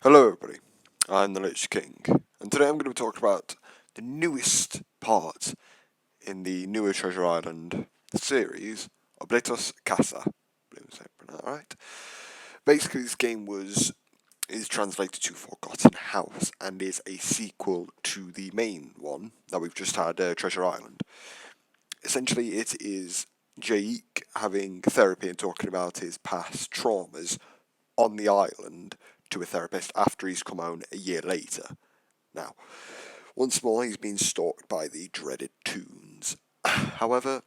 Hello everybody, I'm the Lich King, and today I'm going to be talking about the newest part in the newer Treasure Island series, Oblique Casa. Right. Basically, this game is translated to Forgotten House and is a sequel to the main one that we've just had, Treasure Island. Essentially, it is Jake having therapy and talking about his past traumas on the island to a therapist after he's come home a year later. Now, once more, he's been stalked by the dreaded Toons. However,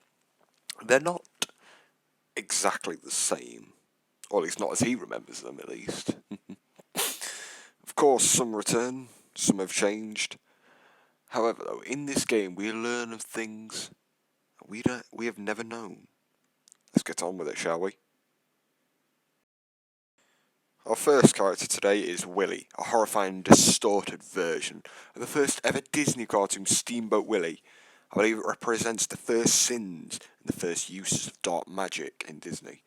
they're not exactly the same, or at least not as he remembers them, at least. Of course, some return, some have changed. However, though, in this game, we learn of things we have never known. Let's get on with it, shall we? Our first character today is Willie, a horrifying, distorted version of the first ever Disney cartoon, Steamboat Willie. I believe it represents the first sins and the first uses of dark magic in Disney.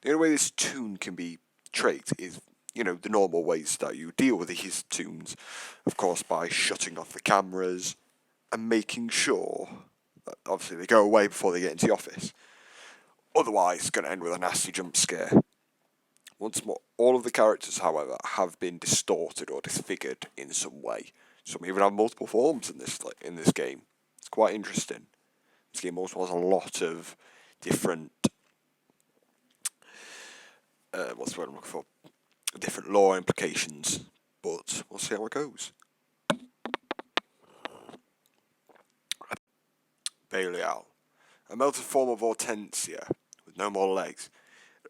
The only way this toon can be tricked is, the normal ways that you deal with these toons. Of course, by shutting off the cameras and making sure that, obviously, they go away before they get into the office. Otherwise, it's going to end with a nasty jump scare. Once more, all of the characters, however, have been distorted or disfigured in some way. Some even have multiple forms in this game. It's quite interesting. This game also has a lot of different what's the word I'm looking for? Different lore implications, but we'll see how it goes. Belial, a melted form of Hortensia with no more legs.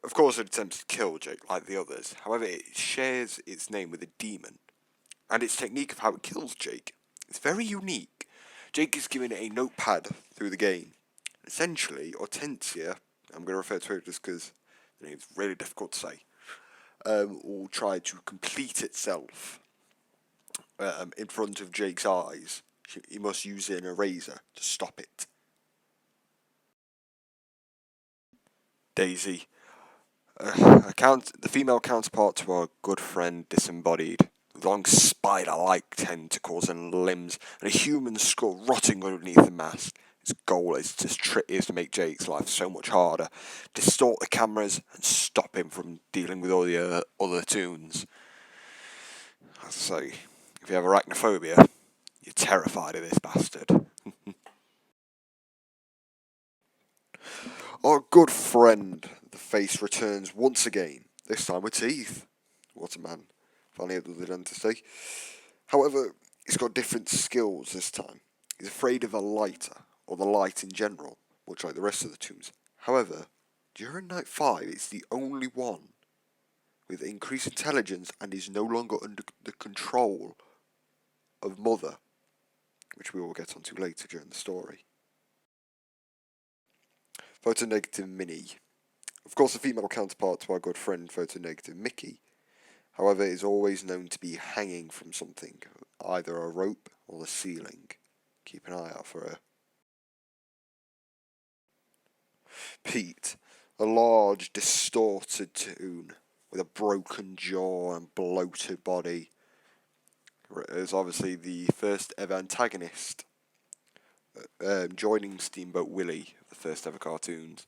Of course, it attempts to kill Jake like the others. However, it shares its name with a demon, and its technique of how it kills Jake is very unique. Jake is given a notepad through the game. Essentially, Hortensia, I'm going to refer to it just because the name's really difficult to say, will try to complete itself in front of Jake's eyes. He must use an eraser to stop it. Daisy, the female counterpart to our good friend Disembodied, with long spider-like tentacles and limbs, and a human skull rotting underneath the mask. His goal is to make Jake's life so much harder, distort the cameras, and stop him from dealing with all the other toons. As I say, if you have arachnophobia, you're terrified of this bastard. Our good friend, the face, returns once again, this time with teeth. What a man. Finally able to dentistry. However, he's got different skills this time. He's afraid of a lighter, or the light in general, much like the rest of the toons. However, during night 5, it's the only one with increased intelligence and is no longer under the control of Mother, which we will get onto later during the story. Photonegative Minnie. Of course, a female counterpart to our good friend Photonegative Mickey. However, is always known to be hanging from something, either a rope or the ceiling. Keep an eye out for her. Pete, a large, distorted toon with a broken jaw and bloated body, is obviously the first ever antagonist, joining Steamboat Willie, the first ever cartoons.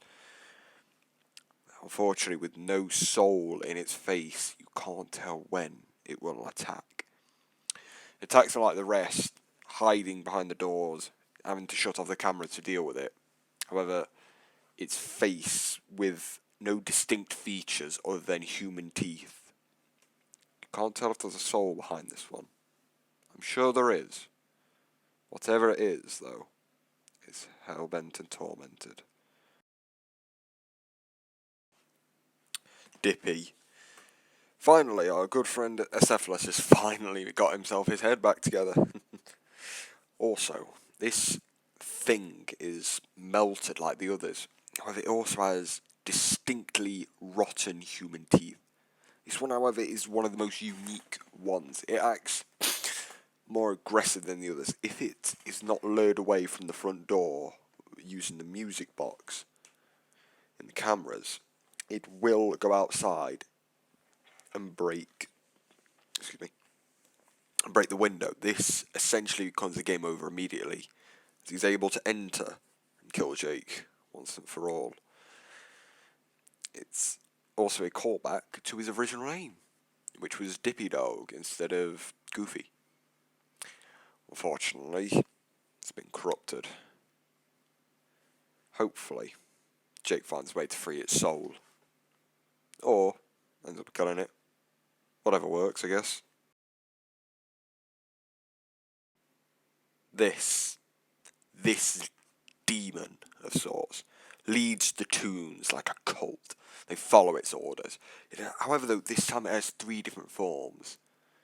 Unfortunately, with no soul in its face, you can't tell when it will attack. Attacks are like the rest, hiding behind the doors, having to shut off the camera to deal with it. However, its face with no distinct features other than human teeth. You can't tell if there's a soul behind this one. I'm sure there is. Whatever it is, though, is hell-bent and tormented. Dippy. Finally, our good friend Acephalus has finally got himself his head back together. Also, this thing is melted like the others. However, it also has distinctly rotten human teeth. This one, however, is one of the most unique ones. It acts more aggressive than the others. If it is not lured away from the front door using the music box and the cameras, it will go outside and break and break the window, this essentially becomes the game over immediately, as he's able to enter and kill Jake once and for all. It's also a callback to his original name, which was Dippy Dog instead of Goofy. Unfortunately, it's been corrupted. Hopefully, Jake finds a way to free its soul. Or ends up killing it. Whatever works, I guess. This demon of sorts leads the Toons like a cult. They follow its orders. However, though, this time it has 3 different forms.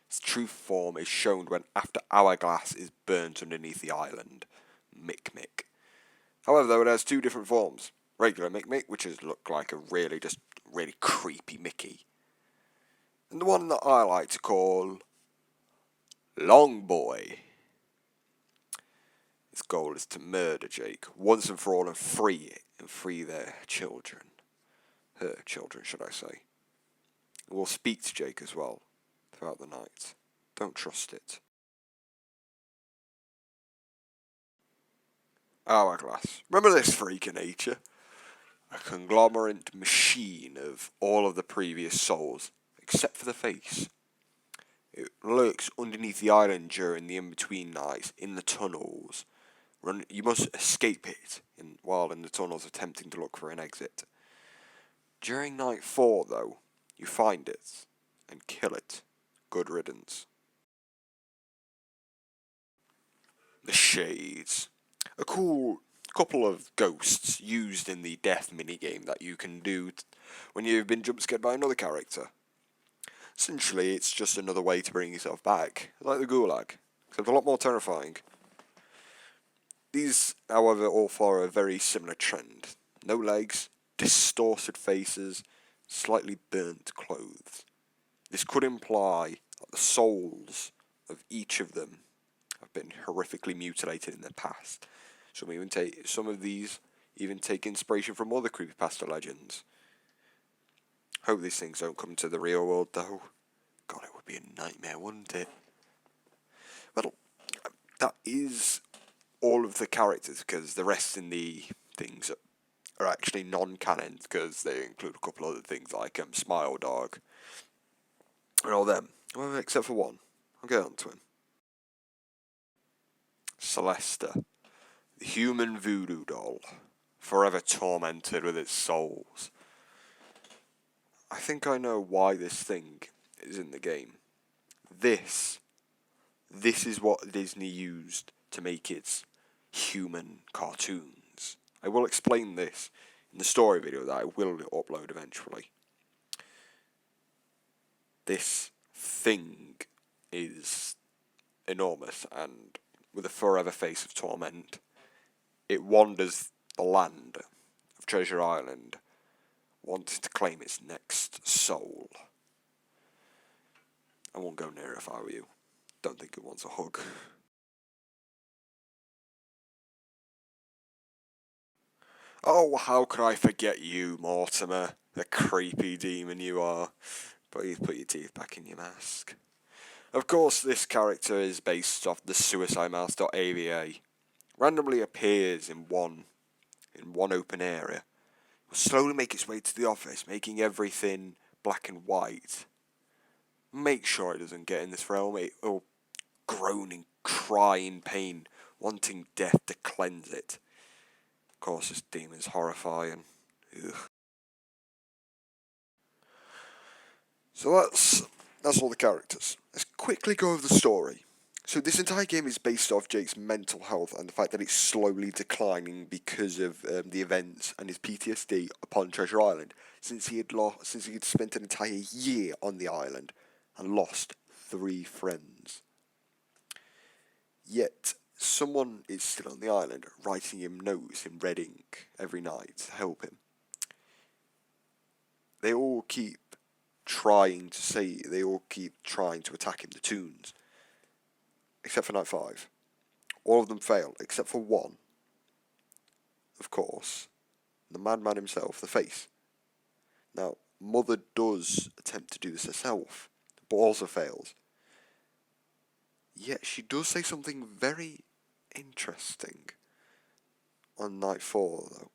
Its true form is shown when after Hourglass is burnt underneath the island. Mick Mick. However, though, it has 2 different forms. Regular Mick Mick, which is look like a really creepy Mickey. And the one that I like to call Long Boy. Its goal is to murder Jake once and for all and free it, and free their children. Her children, should I say. And we'll speak to Jake as well throughout the night. Don't trust it. Hourglass. Remember this freak of nature? A conglomerate machine of all of the previous souls, except for the face. It lurks underneath the island during the in-between nights, in the tunnels. You must escape it while in the tunnels attempting to look for an exit. During night 4, though, you find it and kill it. Good riddance. The Shades. A cool couple of ghosts used in the death minigame that you can do when you've been jump scared by another character. Essentially, it's just another way to bring yourself back, like the Gulag, except a lot more terrifying. These, however, all follow a very similar trend. No legs, distorted faces, slightly burnt clothes. This could imply that the souls of each of them have been horrifically mutilated in the past. Some of these even take inspiration from other creepypasta legends. Hope these things don't come to the real world, though. God, it would be a nightmare, wouldn't it? Well, that is all of the characters, because the rest in the things are actually non-canon, because they include a couple other things like Smile Dog and all them. Well, except for one. I'll get on to him. Celesta, the human voodoo doll, forever tormented with its souls. I think I know why this thing is in the game. This is what Disney used to make its human cartoons. I will explain this in the story video that I will upload eventually. This thing is enormous, and with a forever face of torment, it wanders the land of Treasure Island, wanting to claim its next soul. I won't go near it if I were you. Don't think it wants a hug. Oh, how could I forget you, Mortimer, the creepy demon you are. Please put your teeth back in your mask. Of course, this character is based off the Suicide Mouse.ava. Randomly appears in one open area. It will slowly make its way to the office, making everything black and white. Make sure it doesn't get in this realm. It will groan and cry in pain, wanting death to cleanse it. Of course, this demon's horrifying. Ugh. So that's all the characters. Let's quickly go over the story. So this entire game is based off Jake's mental health and the fact that it's slowly declining because of the events and his PTSD upon Treasure Island, since he had spent an entire year on the island and lost 3 friends. Yet someone is still on the island, writing him notes in red ink every night to help him. They all keep trying to attack him, the Toons. Except for night 5. All of them fail, except for one. Of course, the madman himself, the face. Now, Mother does attempt to do this herself, but also fails. Yet she does say something very interesting on night 4, though.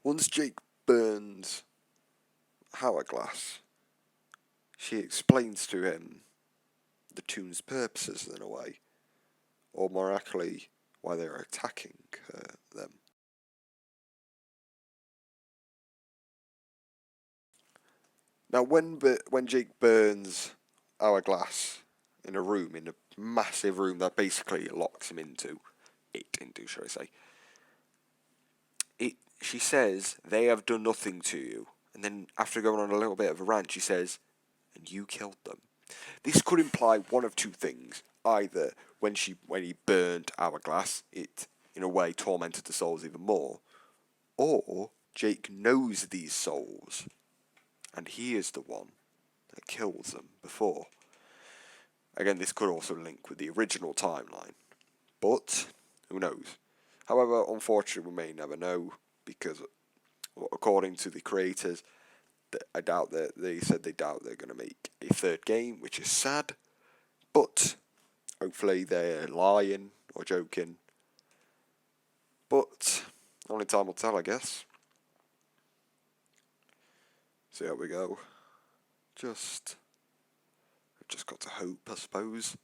Once Jake burns Hourglass, she explains to him the tomb's purposes in a way, or more accurately, why they're attacking them. Now, when Jake burns Hourglass in a room, in a massive room that basically locks him into, should I say, she says, they have done nothing to you. And then after going on a little bit of a rant, she says, and you killed them. This could imply one of two things. Either when he burned Hourglass, it in a way tormented the souls even more, or Jake knows these souls, and he is the one that kills them before. Again, this could also link with the original timeline, but who knows? However, unfortunately, we may never know, because according to the creators, I doubt that they said they doubt they're going to make a third game, which is sad, but hopefully they're lying or joking. But only time will tell, I guess. So here we go. Just got to hope, I suppose.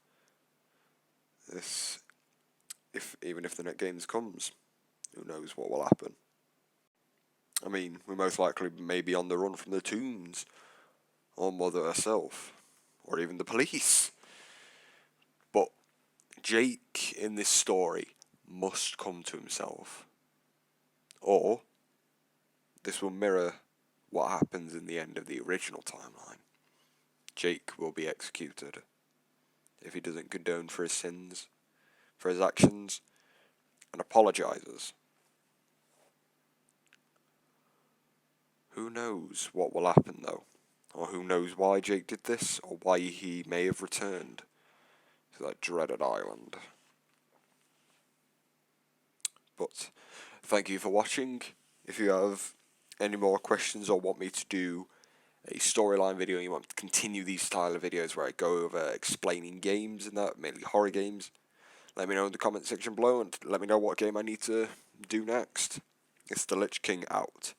Even if the next games comes, who knows what will happen. I mean, we most likely may be on the run from the tombs, or Mother herself, or even the police. But Jake in this story must come to himself, or this will mirror what happens in the end of the original timeline. Jake will be executed if he doesn't condone for his sins, for his actions, and apologises. Who knows what will happen though, or who knows why Jake did this, or why he may have returned to that dreaded island. But thank you for watching. If you have any more questions or want me to do a storyline video and you want to continue these style of videos where I go over explaining games and that, mainly horror games, let me know in the comment section below and let me know what game I need to do next. It's the Lich King out.